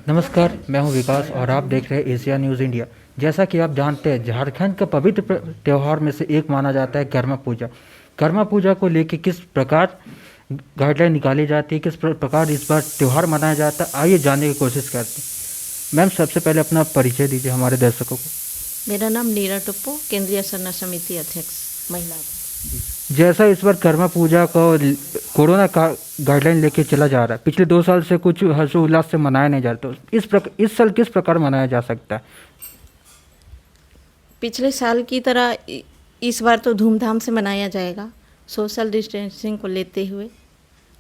नमस्कार, मैं हूं विकास और आप देख रहे हैं एशिया न्यूज़ इंडिया। जैसा कि आप जानते हैं, झारखंड का पवित्र त्यौहार में से एक माना जाता है कर्मा पूजा। कर्मा पूजा को लेकर किस प्रकार गाइडलाइन निकाली जाती है, किस प्रकार इस बार त्यौहार मनाया जाता है, आइए जानने की कोशिश करते हैं। मैम, सबसे पहले अपना परिचय दीजिए हमारे दर्शकों को। मेरा नाम नीरा टुप्पो, केंद्रीय सरना समिति अध्यक्ष महिला। जैसा इस बार कर्मा पूजा को कोरोना का गाइडलाइन लेके चला जा रहा है, पिछले 2 साल से कुछ हर्षोल्लास से मनाया नहीं जा रहा, तो इस साल किस प्रकार मनाया जा सकता है? पिछले साल की तरह इस बार तो धूमधाम से मनाया जाएगा। सोशल डिस्टेंसिंग को लेते हुए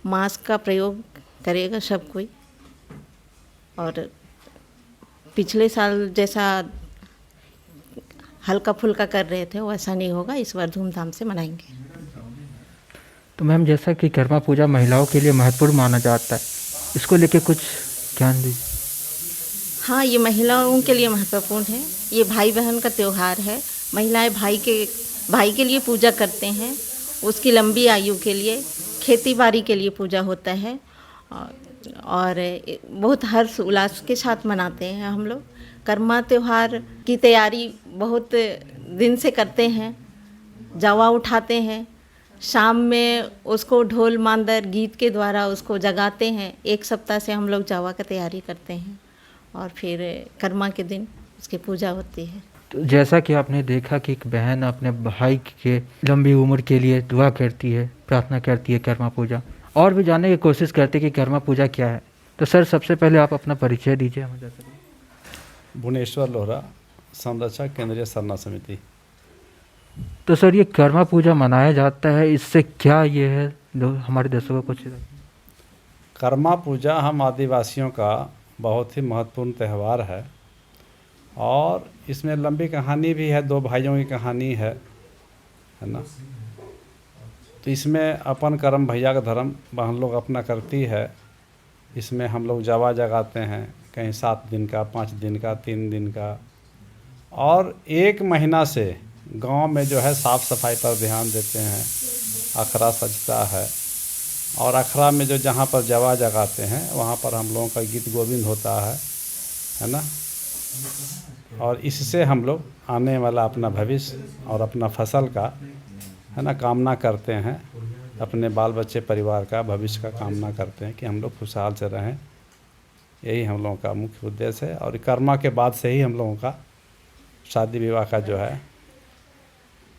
मास्क का प्रयोग करेगा सब कोई, और पिछले साल जैसा हल्का फुल्का कर रहे थे वैसा नहीं होगा। इस बार धूमधाम से मनाएंगे। तो मैम, जैसा कि कर्मा पूजा महिलाओं के लिए महत्वपूर्ण माना जाता है, इसको लेके कुछ ज्ञान दीजिए। हाँ, ये महिलाओं के लिए महत्वपूर्ण है। ये भाई बहन का त्यौहार है। महिलाएं भाई के लिए पूजा करते हैं, उसकी लंबी आयु के लिए, खेती बाड़ी के लिए पूजा होता है, और बहुत हर्ष उल्लास के साथ मनाते हैं हम लोग। कर्मा त्यौहार की तैयारी बहुत दिन से करते हैं। जवा उठाते हैं, शाम में उसको ढोल मांदर गीत के द्वारा उसको जगाते हैं। 1 सप्ताह से हम लोग जवा का तैयारी करते हैं और फिर कर्मा के दिन उसकी पूजा होती है। तो जैसा कि आपने देखा कि एक बहन अपने भाई के लंबी उम्र के लिए दुआ करती है, प्रार्थना करती है कर्मा पूजा, और भी जानने की कोशिश करते हैं कि कर्मा पूजा क्या है। तो सर, सबसे पहले आप अपना परिचय दीजिए हमें। भुवनेश्वर लोहरा, संरक्षक, केंद्रीय सरना समिति। तो सर, ये कर्मा पूजा मनाया जाता है, इससे क्या ये है, हमारे दर्शकों को कुछ? कर्मा पूजा हम आदिवासियों का बहुत ही महत्वपूर्ण त्यौहार है, और इसमें लंबी कहानी भी है। 2 भाइयों की कहानी है ना। तो इसमें अपन कर्म भैया का धर्म बहन लोग अपना करती है। इसमें हम लोग जवा जगाते हैं, कहीं 7 दिन का, 5 दिन का, 3 दिन का, और 1 महीना से गांव में जो है साफ़ सफाई पर ध्यान देते हैं। अखरा सजता है, और अखरा में जो जहाँ पर जवा जगाते हैं वहाँ पर हम लोगों का गीत गोविंद होता है ना। और इससे हम लोग आने वाला अपना भविष्य और अपना फसल का, है ना, कामना करते हैं। अपने बाल बच्चे परिवार का भविष्य का कामना करते हैं कि हम लोग खुशहाल से रहें। यही हम लोगों का मुख्य उद्देश्य है। और कर्मा के बाद से ही हम लोगों का शादी विवाह का जो है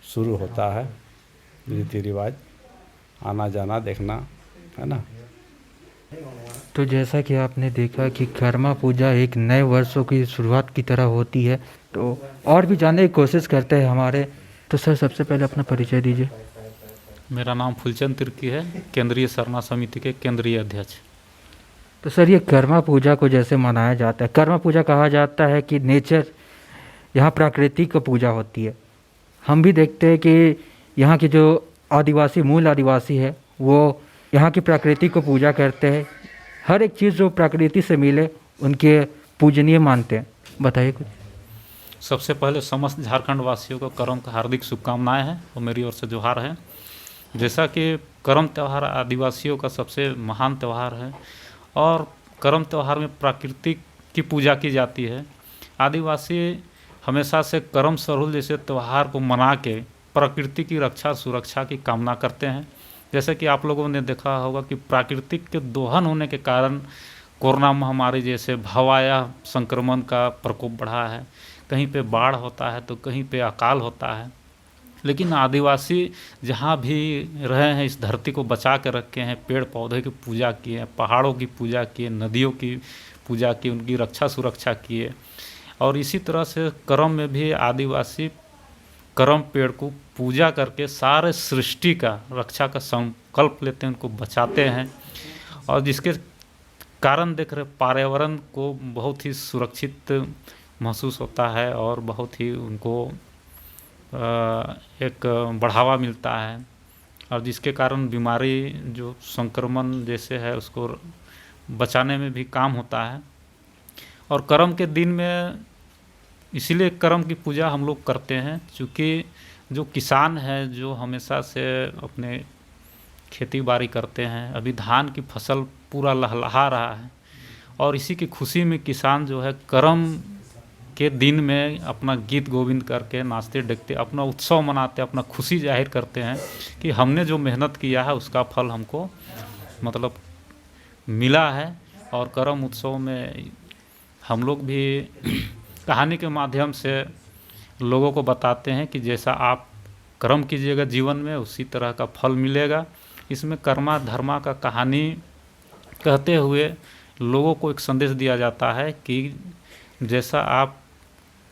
शुरू होता है, रीति रिवाज, आना जाना देखना, है ना। तो जैसा कि आपने देखा कि कर्मा पूजा एक नए वर्षों की शुरुआत की तरह होती है, तो और भी जानने की कोशिश करते हैं हमारे। तो सर, सबसे पहले अपना परिचय दीजिए। मेरा नाम फूलचंद तिर्की है, केंद्रीय सरना समिति के केंद्रीय अध्यक्ष। तो सर, ये कर्मा पूजा को जैसे मनाया जाता है, कर्मा पूजा कहा जाता है कि नेचर, यहाँ प्रकृति की पूजा होती है। हम भी देखते हैं कि यहाँ के जो मूल आदिवासी है, वो यहाँ की प्रकृति को पूजा करते हैं। हर एक चीज़ जो प्रकृति से मिले उनके पूजनीय मानते हैं। बताइए कुछ। सबसे पहले समस्त झारखंड वासियों को करम का हार्दिक शुभकामनाएं हैं और मेरी ओर से जोहार है। जैसा कि करम त्यौहार आदिवासियों का सबसे महान त्यौहार है, और करम त्यौहार में प्रकृति की पूजा की जाती है। आदिवासी हमेशा से करम सरोल जैसे त्यौहार को मना के प्रकृति की रक्षा सुरक्षा की कामना करते हैं। जैसे कि आप लोगों ने देखा होगा कि प्राकृतिक के दोहन होने के कारण कोरोना महामारी जैसे भवाया संक्रमण का प्रकोप बढ़ा है। कहीं पे बाढ़ होता है तो कहीं पे अकाल होता है। लेकिन आदिवासी जहाँ भी रहे हैं इस धरती को बचा के रखे हैं, पेड़ पौधे की पूजा किए, पहाड़ों की पूजा किए, नदियों की पूजा की, उनकी रक्षा सुरक्षा किए। और इसी तरह से करम में भी आदिवासी करम पेड़ को पूजा करके सारे सृष्टि का रक्षा का संकल्प लेते हैं, उनको बचाते हैं। और जिसके कारण देख रहे पर्यावरण को बहुत ही सुरक्षित महसूस होता है और बहुत ही उनको एक बढ़ावा मिलता है। और जिसके कारण बीमारी जो संक्रमण जैसे है उसको बचाने में भी काम होता है। और करम के दिन में इसीलिए करम की पूजा हम लोग करते हैं, क्योंकि जो किसान है जो हमेशा से अपने खेती बाड़ी करते हैं, अभी धान की फसल पूरा लहलहा रहा है और इसी की खुशी में किसान जो है करम के दिन में अपना गीत गोविंद करके नाचते डकते अपना उत्सव मनाते, अपना खुशी जाहिर करते हैं कि हमने जो मेहनत किया है उसका फल हमको मतलब मिला है। और करम उत्सव में हम लोग भी कहानी के माध्यम से लोगों को बताते हैं कि जैसा आप कर्म कीजिएगा जीवन में उसी तरह का फल मिलेगा। इसमें कर्मा धर्मा का कहानी कहते हुए लोगों को एक संदेश दिया जाता है कि जैसा आप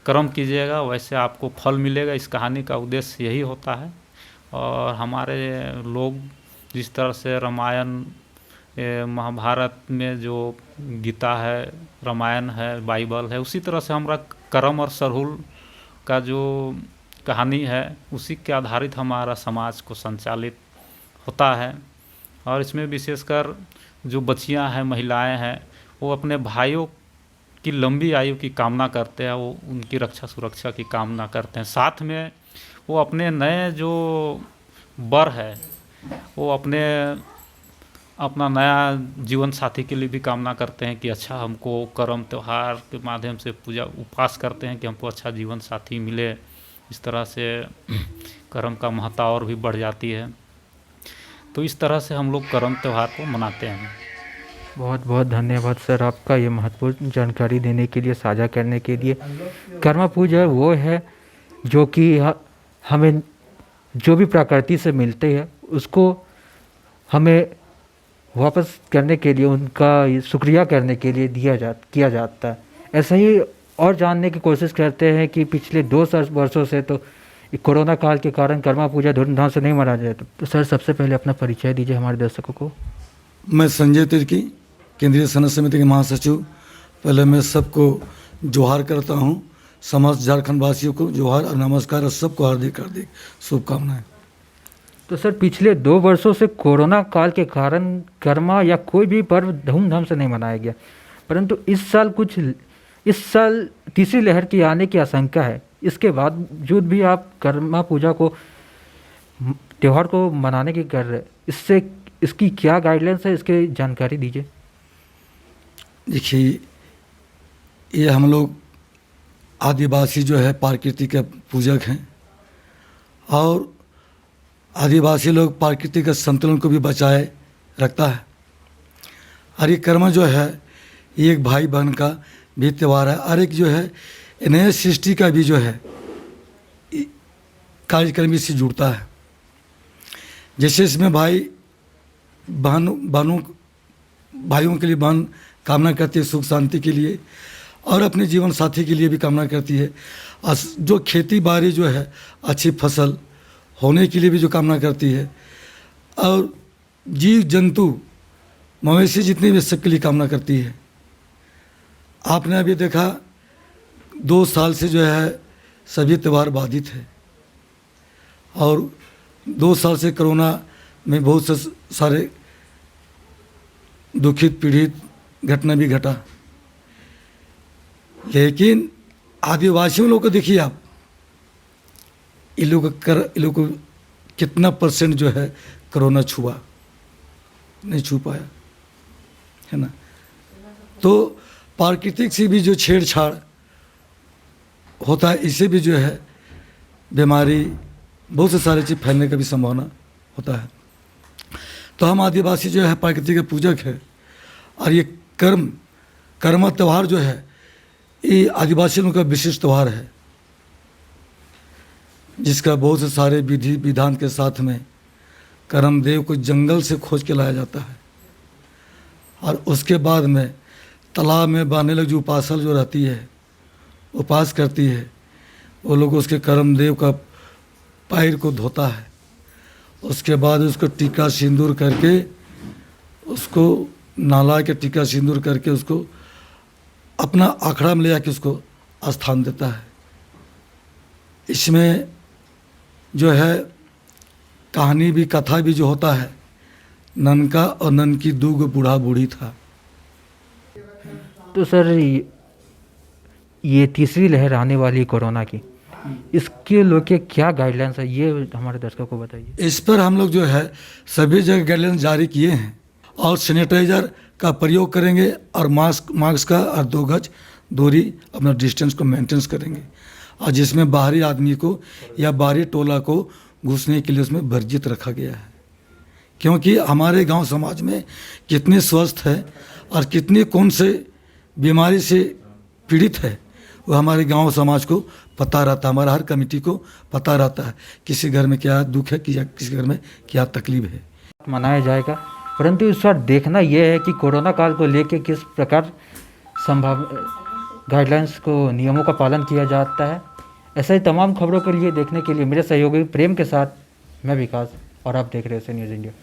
कर्म कीजिएगा वैसे आपको फल मिलेगा। इस कहानी का उद्देश्य यही होता है। और हमारे लोग जिस तरह से रामायण महाभारत में जो गीता है, रामायण है, बाइबल है, उसी तरह से हमारा करम और सरहुल का जो कहानी है उसी के आधारित हमारा समाज को संचालित होता है। और इसमें विशेषकर जो बच्चियां हैं, महिलाएं हैं, वो अपने भाइयों की लंबी आयु की कामना करते हैं, वो उनकी रक्षा सुरक्षा की कामना करते हैं। साथ में वो अपने नए जो वर है वो अपना नया जीवन साथी के लिए भी कामना करते हैं कि अच्छा हमको कर्म त्यौहार के माध्यम से पूजा उपास करते हैं कि हमको अच्छा जीवन साथी मिले। इस तरह से कर्म का महत्ता और भी बढ़ जाती है। तो इस तरह से हम लोग कर्म त्यौहार को मनाते हैं। बहुत बहुत धन्यवाद सर आपका ये महत्वपूर्ण जानकारी देने के लिए, साझा करने के लिए। कर्म पूजा वो है जो कि हमें जो भी प्रकृति से मिलते हैं उसको हमें वापस करने के लिए, उनका शुक्रिया करने के लिए किया जाता है। ऐसा ही और जानने की कोशिश करते हैं कि पिछले 2 वर्षों से तो कोरोना काल के कारण कर्मा पूजा धूमधाम से नहीं मनाया जाता। तो सर सबसे पहले अपना परिचय दीजिए हमारे दर्शकों को। मैं संजय तिर्की, केंद्रीय सनद समिति के महासचिव। पहले मैं सबको जोहार करता हूँ, समस्त झारखंड वासियों को जोहार और नमस्कार और सबको हार्दिक हार्दिक शुभकामनाएं। तो सर पिछले 2 वर्षों से कोरोना काल के कारण कर्मा या कोई भी पर्व धूमधाम से नहीं मनाया गया, परंतु इस साल तीसरी लहर की आने की आशंका है। इसके बावजूद भी आप कर्मा पूजा को त्यौहार को मनाने की कर रहे, इसकी क्या गाइडलाइंस है, इसकी जानकारी दीजिए। देखिए, ये हम लोग आदिवासी जो है प्रकृति के पूजक हैं और आदिवासी लोग प्रकृति के संतुलन को भी बचाए रखता है। और ये कर्म जो है ये एक भाई बहन का भी त्यौहार है और एक जो है नए सृष्टि का भी जो है कार्यक्रम इससे जुड़ता है। जैसे इसमें भाइयों के लिए बहन कामना करती है सुख शांति के लिए और अपने जीवन साथी के लिए भी कामना करती है। और जो खेती बाड़ी जो है अच्छी फसल होने के लिए भी जो कामना करती है और जीव जंतु मवेशी जितने भी सबके लिए कामना करती है। आपने अभी देखा 2 साल से जो है सभी त्यौहार बाधित है और 2 साल से कोरोना में बहुत से सारे दुखित पीड़ित घटना भी घटा। लेकिन आदिवासियों लोग को देखिए आप, इन लोग को कितना % जो है कोरोना छुआ नहीं छू पाया है ना। तो प्राकृतिक से भी जो छेड़छाड़ होता है इससे भी जो है बीमारी बहुत से सारे चीज़ फैलने का भी संभावना होता है। तो हम आदिवासी जो है प्रकृति के पूजक है और ये कर्म त्यौहार जो है ये आदिवासियों का विशिष्ट त्यौहार है जिसका बहुत से सारे विधि विधान के साथ में कर्मदेव को जंगल से खोज के लाया जाता है और उसके बाद में तालाब में बांधने लग जो उपासक जो रहती है उपास करती है वो लोग उसके कर्मदेव का पैर को धोता है। उसके बाद उसको टीका सिंदूर करके उसको नाला के टीका सिंदूर करके उसको अपना आखड़ा में ले जाके उसको स्थान देता है। इसमें जो है कहानी भी कथा भी जो होता है ननका और नन की 2 बूढ़ा बूढ़ी था। तो सर ये तीसरी लहर आने वाली कोरोना की, इसके लोग के क्या गाइडलाइंस है ये हमारे दर्शकों को बताइए। इस पर हम लोग जो है सभी जगह गाइडलाइंस जारी किए हैं और सैनिटाइज़र का प्रयोग करेंगे और मास्क का और 2 गज दूरी अपना डिस्टेंस को मेंटेन करेंगे। और जिसमें बाहरी आदमी को या बाहरी टोला को घुसने के लिए उसमें वर्जित रखा गया है, क्योंकि हमारे गांव समाज में कितने स्वस्थ है और कितने कौन से बीमारी से पीड़ित है वो हमारे गांव समाज को पता रहता है, हमारा हर कमेटी को पता रहता है किसी घर में क्या दुख है कि या किसी घर में क्या तकलीफ है। मनाया जाएगा, परंतु इस बार देखना यह है कि कोरोना काल को लेकर किस प्रकार गाइडलाइंस को, नियमों का पालन किया जाता है। ऐसे ही तमाम खबरों के लिए देखने के लिए मेरे सहयोगी प्रेम के साथ मैं विकास और आप देख रहे हैं न्यूज़ इंडिया।